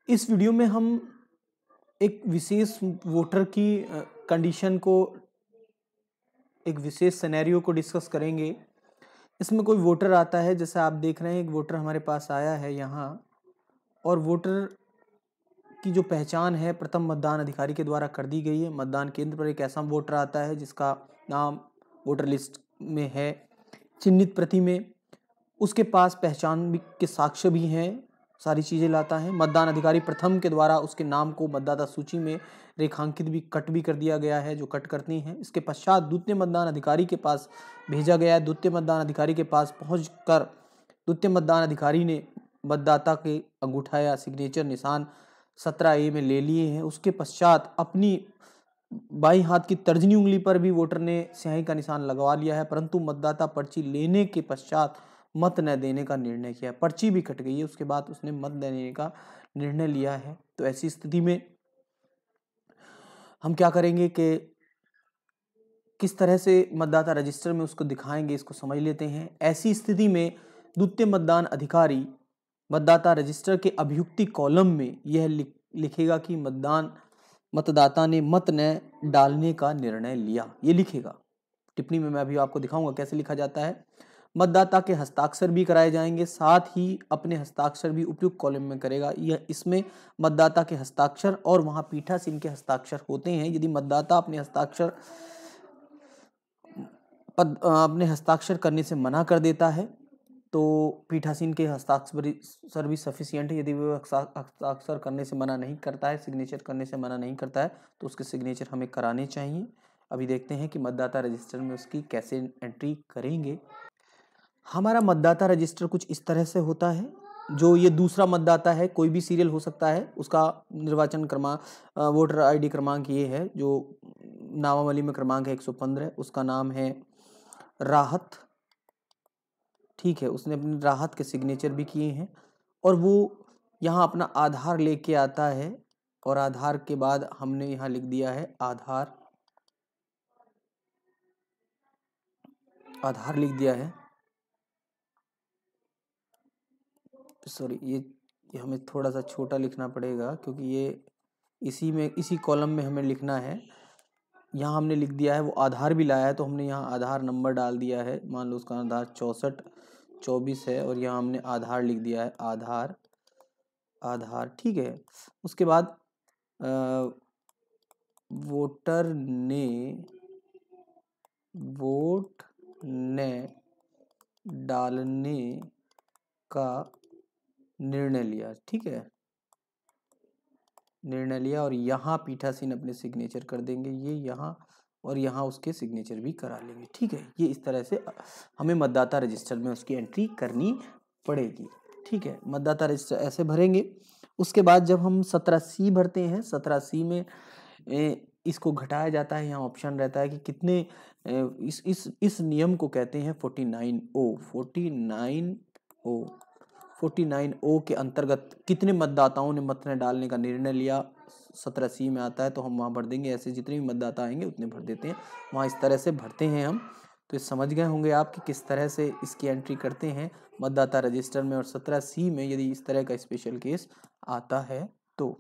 इस वीडियो में हम एक विशेष वोटर की कंडीशन को, एक विशेष सिनेरियो को डिस्कस करेंगे। इसमें कोई वोटर आता है, जैसा आप देख रहे हैं एक वोटर हमारे पास आया है यहाँ, और वोटर की जो पहचान है प्रथम मतदान अधिकारी के द्वारा कर दी गई है। मतदान केंद्र पर एक ऐसा वोटर आता है जिसका नाम वोटर लिस्ट में है, चिन्हित प्रति में, उसके पास पहचान के साक्ष्य भी हैं, सारी चीज़ें लाता है। मतदान अधिकारी प्रथम के द्वारा उसके नाम को मतदाता सूची में रेखांकित भी कट भी कर दिया गया है, जो कट करती हैं। इसके पश्चात द्वितीय मतदान अधिकारी के पास भेजा गया है। द्वितीय मतदान अधिकारी के पास पहुंचकर द्वितीय मतदान अधिकारी ने मतदाता के अंगूठा या सिग्नेचर निशान 17A में ले लिए हैं। उसके पश्चात अपनी बाईं हाथ की तर्जनी उंगली पर भी वोटर ने स्याही का निशान लगवा लिया है, परंतु मतदाता पर्ची लेने के पश्चात मत न देने का निर्णय किया। पर्ची भी कट गई है, उसके बाद उसने मत देने का निर्णय लिया है। तो ऐसी स्थिति में हम क्या करेंगे कि किस तरह से मतदाता रजिस्टर में उसको दिखाएंगे, इसको समझ लेते हैं। ऐसी स्थिति में द्वितीय मतदान अधिकारी मतदाता रजिस्टर के अभियुक्ति कॉलम में यह लिखेगा कि मतदाता ने मत न डालने का निर्णय लिया, ये लिखेगा। टिप्पणी में मैं अभी आपको दिखाऊंगा कैसे लिखा जाता है। मतदाता के हस्ताक्षर भी कराए जाएंगे, साथ ही अपने हस्ताक्षर भी उपयुक्त कॉलम में करेगा। यह इसमें मतदाता के हस्ताक्षर और वहां पीठासीन के हस्ताक्षर होते हैं। यदि मतदाता अपने हस्ताक्षर करने से मना कर देता है तो पीठासीन के हस्ताक्षर भी सफिशिएंट है। यदि वो हस्ताक्षर करने से मना नहीं करता है, सिग्नेचर करने से मना नहीं करता है, तो उसके सिग्नेचर हमें कराने चाहिए। अभी देखते हैं कि मतदाता रजिस्टर में उसकी कैसे एंट्री करेंगे। हमारा मतदाता रजिस्टर कुछ इस तरह से होता है। जो ये दूसरा मतदाता है, कोई भी सीरियल हो सकता है, उसका निर्वाचन क्रमांक, वोटर ID क्रमांक ये है, जो नामावली में क्रमांक है 115, उसका नाम है राहत। ठीक है, उसने अपनी राहत के सिग्नेचर भी किए हैं, और वो यहाँ अपना आधार लेके आता है, और आधार के बाद हमने यहाँ लिख दिया है आधार लिख दिया है। सॉरी, ये हमें थोड़ा सा छोटा लिखना पड़ेगा, क्योंकि ये इसी कॉलम में हमें लिखना है। यहाँ हमने लिख दिया है, वो आधार भी लाया है, तो हमने यहाँ आधार नंबर डाल दिया है। मान लो उसका आधार 6424 है, और यहाँ हमने आधार लिख दिया है, आधार। ठीक है, उसके बाद वोटर ने वोट ने डालने का निर्णय लिया। ठीक है, निर्णय लिया, और यहाँ पीठासीन अपने सिग्नेचर कर देंगे, ये यहाँ, और यहाँ उसके सिग्नेचर भी करा लेंगे। ठीक है, ये इस तरह से हमें मतदाता रजिस्टर में उसकी एंट्री करनी पड़ेगी। ठीक है, मतदाता रजिस्टर ऐसे भरेंगे। उसके बाद जब हम 17C भरते हैं, 17C में इसको घटाया जाता है। यहाँ ऑप्शन रहता है कि कितने, इस नियम को कहते हैं 49O के अंतर्गत कितने मतदाताओं ने मत न डालने का निर्णय लिया, 17C में आता है, तो हम वहाँ भर देंगे। ऐसे जितने भी मतदाता आएंगे उतने भर देते हैं, वहाँ इस तरह से भरते हैं हम। तो समझ गए होंगे आप कि किस तरह से इसकी एंट्री करते हैं मतदाता रजिस्टर में। और 17C में यदि इस तरह का स्पेशल केस आता है तो